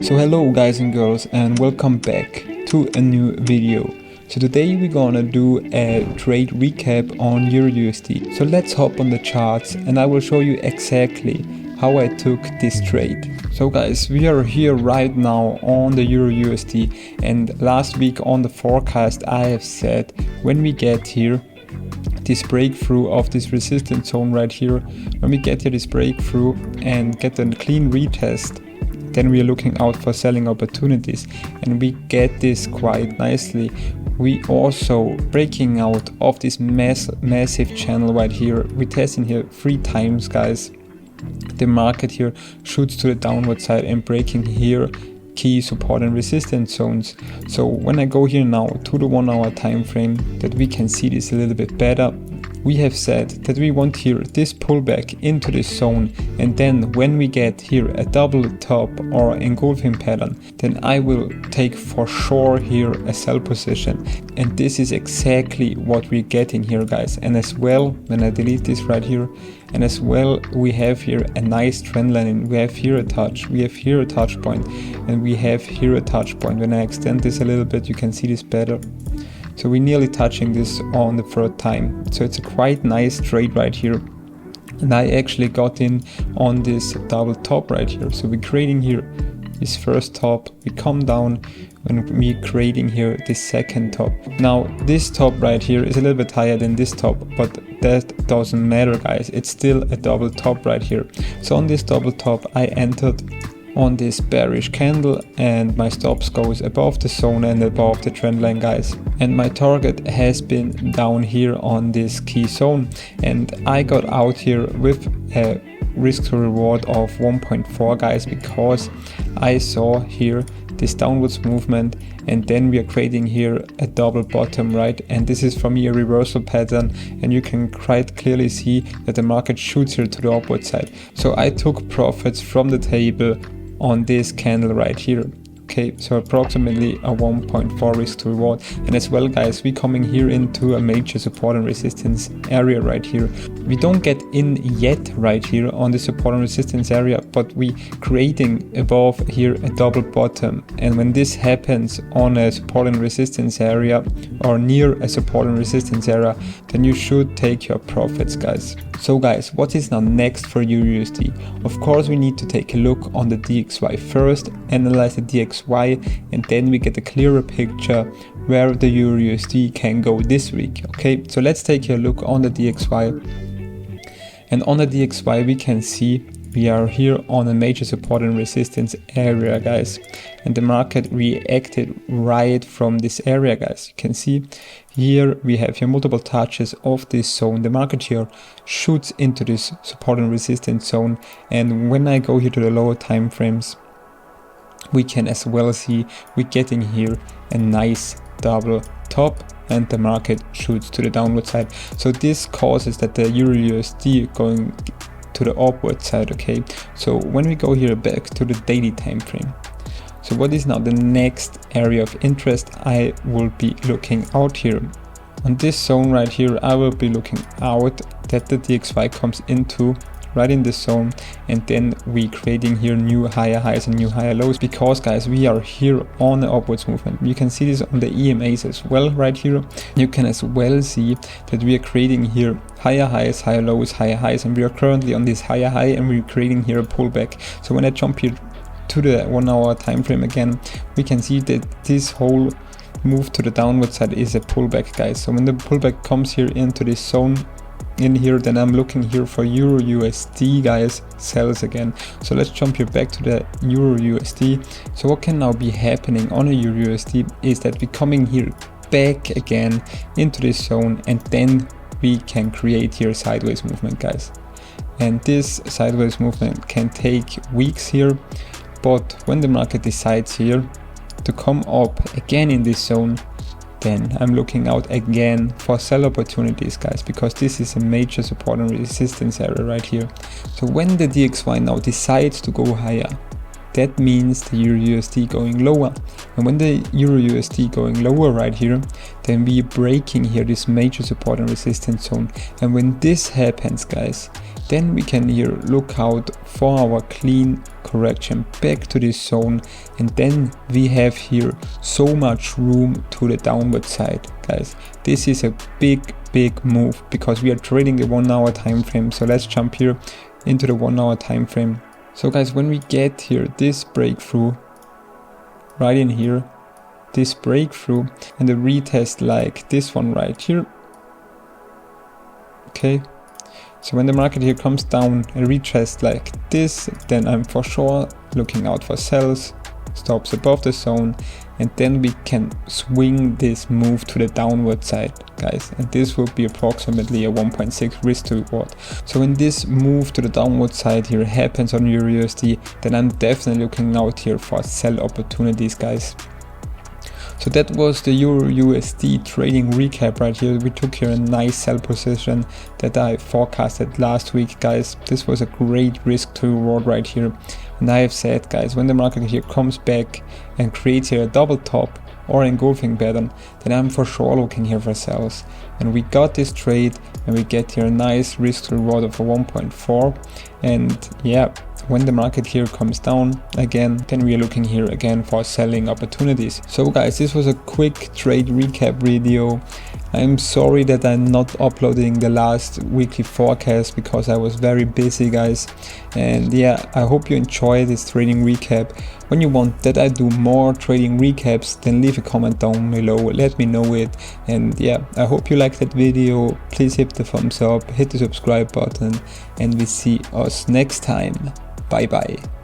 So hello guys and girls, and welcome back to a new video. So today we're gonna do a trade recap on EUR/USD. So let's hop on the charts and I will show you exactly how I took this trade. So guys, we are here right now on the EUR/USD, and last week on the forecast I have said when we get here this breakthrough of this resistance zone right here, when we get here this breakthrough and get a clean retest, then we are looking out for selling opportunities, and we get this quite nicely. We also breaking out of this massive channel right here. We testing here 3 times, guys. The market here shoots to the downward side and breaking here key support and resistance zones. So when I go here now to the 1 hour time frame, that we can see this a little bit better. We have said that we want here this pullback into this zone, and then when we get here a double top or engulfing pattern, then I will take for sure here a sell position, and this is exactly what we're getting here, guys. And as well, when I delete this right here, and as well we have here a nice trend line. We have here a touch, we have here a touch point, and we have here a touch point. When I extend this a little bit, you can see this better. So we're nearly touching this on the 3rd time. So it's a quite nice trade right here. And I actually got in on this double top right here. So we're creating here this first top, we come down when we're creating here this second top. Now this top right here is a little bit higher than this top, but that doesn't matter, guys. It's still a double top right here. So on this double top I entered on this bearish candle, and my stops goes above the zone and above the trend line, guys, and my target has been down here on this key zone, and I got out here with a risk to reward of 1.4, guys, because I saw here this downwards movement, and then we are creating here a double bottom, right? And this is for me a reversal pattern, and you can quite clearly see that the market shoots here to the upward side. So I took profits from the table on this candle right here. Okay, so approximately a 1.4 risk to reward. And as well, guys, we coming here into a major support and resistance area right here. We don't get in yet right here on the support and resistance area, but we creating above here a double bottom. And when this happens on a support and resistance area or near a support and resistance area, then you should take your profits, guys. So guys, what is now next for EUR/USD? Of course, we need to take a look on the DXY first, analyze the DXY, and then we get a clearer picture where the EUR/USD can go this week. Okay, so let's take a look on the DXY. And on the DXY, we can see we are here on a major support and resistance area, guys, and the market reacted right from this area, guys. You can see here we have here multiple touches of this zone. The market here shoots into this support and resistance zone, and when I go here to the lower time frames, we can as well see we're getting here a nice double top, and the market shoots to the downward side. So this causes that the EUR/USD going to the upward side. Okay, so when we go here back to the daily time frame, so what is now the next area of interest? I will be looking out here on this zone right here. I will be looking out that the DXY comes into right in this zone, and then we creating here new higher highs and new higher lows, because guys, we are here on the upwards movement. You can see this on the EMAs as well right here. You can as well see that we are creating here higher highs, higher lows, higher highs, and we are currently on this higher high, and we're creating here a pullback. So when I jump here to the 1 hour time frame again, we can see that this whole move to the downward side is a pullback, guys. So when the pullback comes here into this zone in here, then I'm looking here for EUR/USD, guys, sells again. So let's jump here back to the EUR/USD. So what can now be happening on a EUR/USD is that we're coming here back again into this zone, and then we can create here sideways movement, guys. And this sideways movement can take weeks here, but when the market decides here to come up again in this zone, then I'm looking out again for sell opportunities, guys, because this is a major support and resistance area right here. So when the DXY now decides to go higher, that means the EUR/USD going lower, and when the EUR/USD going lower right here, then we breaking here this major support and resistance zone. And when this happens, guys, then we can here look out for our clean correction back to this zone, and then we have here so much room to the downward side, guys. This is a big move because we are trading the 1 hour time frame. So let's jump here into the 1 hour time frame. So guys, when we get here this breakthrough right in here, this breakthrough and the retest like this one right here, okay, so when the market here comes down and retest like this, then I'm for sure looking out for sells, stops above the zone, and then we can swing this move to the downward side, guys, and this will be approximately a 1.6 risk to reward. So when this move to the downward side here happens on EUR/USD, then I'm definitely looking out here for sell opportunities, guys. So that was the EUR/USD trading recap right here. We took here a nice sell position that I forecasted last week, guys. This was a great risk to reward right here. And I have said, guys, when the market here comes back and creates here a double top or engulfing pattern, then I'm for sure looking here for sells. And we got this trade and we get here a nice risk to reward of a 1.4. And yeah, when the market here comes down again, then we are looking here again for selling opportunities. So guys, this was a quick trade recap video. I'm sorry that I'm not uploading the last weekly forecast because I was very busy, guys. And yeah, I hope you enjoy this trading recap. When you want that I do more trading recaps, then leave a comment down below, let me know it. And yeah, I hope you liked that video. Please hit the thumbs up, hit the subscribe button, and we see us next time. Bye bye.